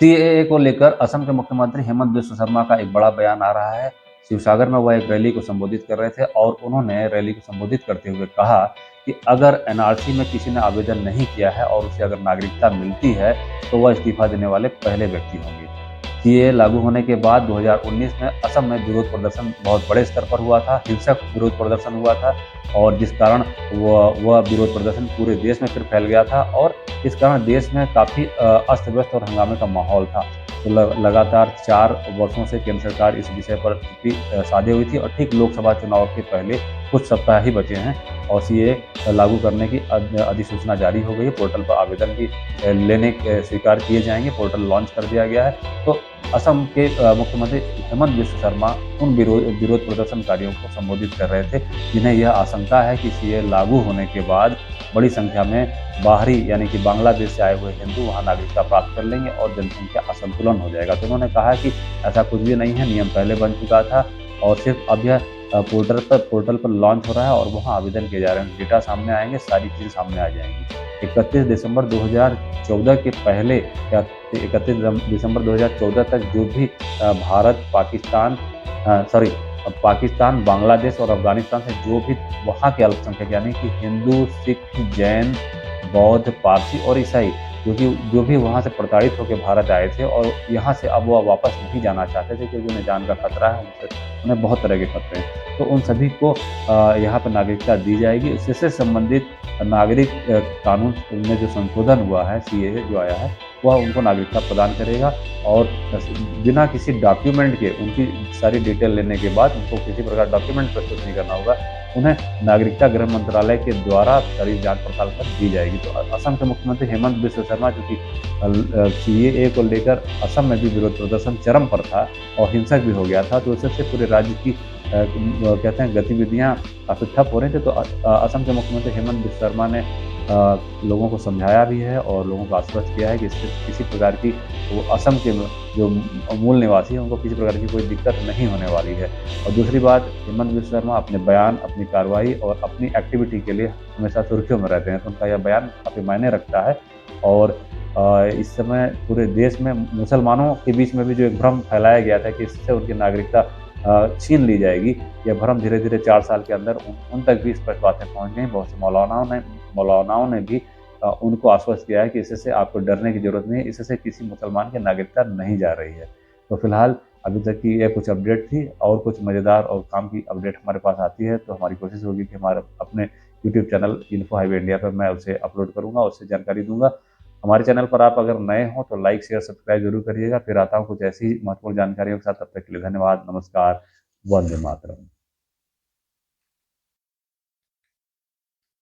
CAA को लेकर असम के मुख्यमंत्री हेमंत बिस्व शर्मा का एक बड़ा बयान आ रहा है। शिवसागर में वह एक रैली को संबोधित कर रहे थे और उन्होंने रैली को संबोधित करते हुए कहा कि अगर एनआरसी में किसी ने आवेदन नहीं किया है और उसे अगर नागरिकता मिलती है तो वह इस्तीफा देने वाले पहले व्यक्ति होंगे। सीएए लागू होने के बाद 2019 में असम में विरोध प्रदर्शन बहुत बड़े स्तर पर हुआ था, हिंसक विरोध प्रदर्शन हुआ था और जिस कारण वह विरोध प्रदर्शन पूरे देश में फिर फैल गया था और इस कारण देश में काफ़ी अस्त-व्यस्त और हंगामे का माहौल था। तो लगातार 4 वर्षों से केंद्र सरकार इस विषय पर चुप्पी साधे हुई थी और ठीक लोकसभा चुनाव के पहले कुछ सप्ताह ही बचे हैं और सीएए लागू करने की अधिसूचना जारी हो गई है। पोर्टल पर आवेदन भी लेने स्वीकार किए जाएंगे, पोर्टल लॉन्च कर दिया गया है। तो असम के मुख्यमंत्री हेमंत बिस्व शर्मा उन विरोध प्रदर्शनकारियों को संबोधित कर रहे थे जिन्हें यह आशंका है कि सीएए लागू होने के बाद बड़ी संख्या में बाहरी यानी कि बांग्लादेश से आए हुए हिंदू वहां नागरिकता प्राप्त कर लेंगे और जनसंख्या असंतुलन हो जाएगा। तो उन्होंने कहा कि ऐसा कुछ भी नहीं है, नियम पहले बन चुका था और सिर्फ अब यह पोर्टल पर लॉन्च हो रहा है और वहाँ आवेदन किए जा रहे हैं। डेटा सामने आएंगे, सारी चीज़ें सामने आ जाएंगी। 31 दिसंबर 2014 के पहले या 31 दिसंबर 2014 तक जो भी भारत, पाकिस्तान, बांग्लादेश और अफगानिस्तान से जो भी वहाँ के अल्पसंख्यक यानी कि हिंदू, सिख, जैन, बौद्ध, पारसी और ईसाई जो भी वहाँ से प्रताड़ित होकर भारत आए थे और यहाँ से अब वह वापस नहीं जाना चाहते थे क्योंकि उन्हें जान का खतरा है, उन्हें बहुत तरह के खतरे हैं। तो उन सभी को यहाँ पर नागरिकता दी जाएगी। इससे संबंधित नागरिक कानून में जो संशोधन हुआ है, सीएए जो आया है, वह उनको नागरिकता प्रदान करेगा और बिना किसी डॉक्यूमेंट के उनकी सारी डिटेल लेने के बाद उनको किसी प्रकार डॉक्यूमेंट प्रस्तुत नहीं करना होगा। उन्हें नागरिकता गृह मंत्रालय के द्वारा सारी जांच पड़ताल कर दी जाएगी। तो असम के मुख्यमंत्री हेमंत बिस्व शर्मा जो कि सीएए को लेकर असम में भी विरोध प्रदर्शन चरम पर था और हिंसक भी हो गया था, तो उससे पूरे राज्य की कहते हैं गतिविधियां काफ़ी ठप हो रही थी। तो असम के मुख्यमंत्री हेमंत बिस्व शर्मा ने लोगों को समझाया भी है और लोगों को आश्वस्त किया है कि इससे किसी प्रकार की वो असम के जो मूल निवासी हैं उनको किसी प्रकार की कोई दिक्कत नहीं होने वाली है। और दूसरी बात, हेमंत बिस्व शर्मा अपने बयान, अपनी कार्रवाई और अपनी एक्टिविटी के लिए हमेशा सुर्खियों में रहते हैं, तो उनका यह बयान काफ़ी मायने रखता है। और इस समय पूरे देश में मुसलमानों के बीच में भी जो एक भ्रम फैलाया गया था कि इससे उनकी नागरिकता छीन ली जाएगी, यह भ्रम धीरे-धीरे 4 साल के अंदर उन तक भी स्पष्ट बातें पहुँच गई। बहुत से मौलानाओं ने भी उनको आश्वस्त किया है कि इससे आपको डरने की ज़रूरत नहीं है, इससे किसी मुसलमान की नागरिकता नहीं जा रही है। तो फिलहाल अभी तक की यह कुछ अपडेट थी और कुछ मज़ेदार और काम की अपडेट हमारे पास आती है तो हमारी कोशिश होगी कि हमारे अपने YouTube channel info highway India पर मैं उसे अपलोड करूँगा, उससे जानकारी दूँगा। हमारे चैनल पर आप अगर नए हों तो लाइक, शेयर, सब्सक्राइब ज़रूर करिएगा। फिर आता हूँ कुछ ऐसी महत्वपूर्ण जानकारियों के साथ, तब तक के लिए धन्यवाद, नमस्कार, वंदे मातरम।